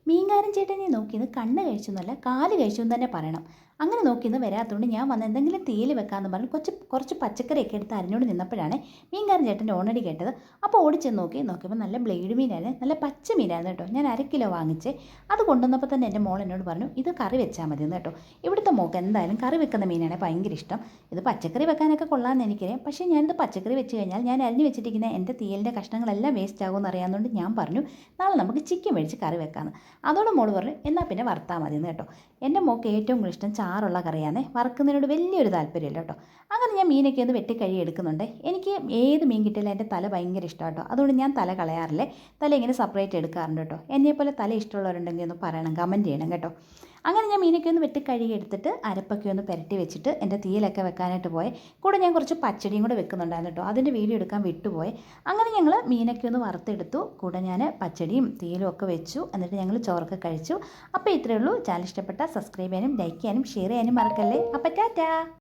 മീൻകാരൻ ചേട്ടനെ നോക്കിയത് കണ്ണ് കഴിച്ചൊന്നുമല്ല കാല് കഴിച്ചു എന്ന് തന്നെ പറയണം. അങ്ങനെ നോക്കിയെന്ന് വരാത്തതുകൊണ്ട് ഞാൻ വന്ന് എന്തെങ്കിലും തീയിൽ വെക്കാമെന്ന് പറഞ്ഞ് കുറച്ച് പച്ചക്കറിയൊക്കെ എടുത്ത് അരിഞ്ഞുകൊണ്ട് നിന്നപ്പോഴാണ് മീൻകാരൻ ചേട്ടൻ്റെ ഓണടി കേട്ടത്. അപ്പോൾ ഓടിച്ചെന്ന് നോക്കിയപ്പോൾ നല്ല ബ്ലേഡ് മീനായിരുന്നു, നല്ല പച്ച മീനായിരുന്നു കേട്ടോ. ഞാൻ 1/2 കിലോ വാങ്ങിച്ചേ. അത് കൊണ്ടുവന്നപ്പോൾ തന്നെ എൻ്റെ മോൾ എന്നോട് പറഞ്ഞു ഇത് കറി വെച്ചാൽ മതി എന്ന് കേട്ടോ. ഇവിടുത്തെ മോൾക്ക് എന്തായാലും കറി വെക്കുന്ന മീനാണ് ഭയങ്കര ഇഷ്ടം. ഇത് പച്ചക്കറി വെക്കാനൊക്കെ കൊള്ളാമെന്ന് എനിക്കറിയാം, പക്ഷേ ഞാനിത് പച്ചക്കറി വെച്ച് കഴിഞ്ഞാൽ ഞാൻ അരിഞ്ഞ് വെച്ചിട്ടിരിക്കുന്ന എൻ്റെ തീയലിൻ്റെ കഷ്ണങ്ങളെല്ലാം വേസ്റ്റ് ആകുമെന്ന് അറിയാവുന്നതുകൊണ്ട് ഞാൻ പറഞ്ഞു നാളെ നമുക്ക് ചിക്കൻ മേടിച്ച് കറി വെക്കാമെന്ന്. അതോടെ മോള് പറഞ്ഞു എന്നാൽ പിന്നെ വറുത്താൽ മതി എന്ന് കേട്ടോ. എൻ്റെ മോൾക്ക് ഏറ്റവും കൂടുതൽ ഇഷ്ടം ചാറുള്ള കറിയാണ്, വറുക്കുന്നതിനോട് വലിയൊരു താല്പര്യമില്ല കേട്ടോ. അങ്ങനെ ഞാൻ മീനൊക്കെ ഒന്ന് വെട്ടിക്കഴുകി എടുക്കുന്നുണ്ട്. എനിക്ക് ഏത് മീൻ കിട്ടിയാലും എൻ്റെ തല ഭയങ്കര ഇഷ്ടമാണ് കേട്ടോ. അതുകൊണ്ട് ഞാൻ തല കളയാറില്ലേ, തല ഇങ്ങനെ സെപ്പറേറ്റ് എടുക്കാറുണ്ട് കേട്ടോ. എന്നെപ്പോലെ തല ഇഷ്ടമുള്ളവരുണ്ടെങ്കിൽ ഒന്ന് പറയണം, കമൻറ്റ് ചെയ്യണം കേട്ടോ. അങ്ങനെ ഞാൻ മീനൊക്കെ ഒന്ന് വെട്ടിക്കഴുകി എടുത്തിട്ട് അരപ്പൊക്കെ ഒന്ന് പുരട്ടി വെച്ചിട്ട് എൻ്റെ തീയിലൊക്കെ വെക്കാനായിട്ട് പോയി. കൂടെ ഞാൻ കുറച്ച് പച്ചടിയും കൂടെ വെക്കുന്നുണ്ടായിരുന്നു കേട്ടോ. അതിൻ്റെ വീഡിയോ എടുക്കാൻ വിട്ടുപോയി. അങ്ങനെ ഞങ്ങൾ മീനൊക്കെ ഒന്ന് വറുത്തെടുത്തു. കൂടെ ഞാൻ പച്ചടിയും തീയിലും ഒക്കെ വെച്ചു. എന്നിട്ട് ഞങ്ങൾ ചോറൊക്കെ കഴിച്ചു. അപ്പോൾ ഇത്രയേ ഉള്ളൂ. ചാനൽ ഇഷ്ടപ്പെട്ടാൽ സബ്സ്ക്രൈബ് ചെയ്യാനും ലൈക്ക് ചെയ്യാനും ഷെയർ ചെയ്യാനും മറക്കല്ലേ. അപ്പോൾ ടാറ്റാ.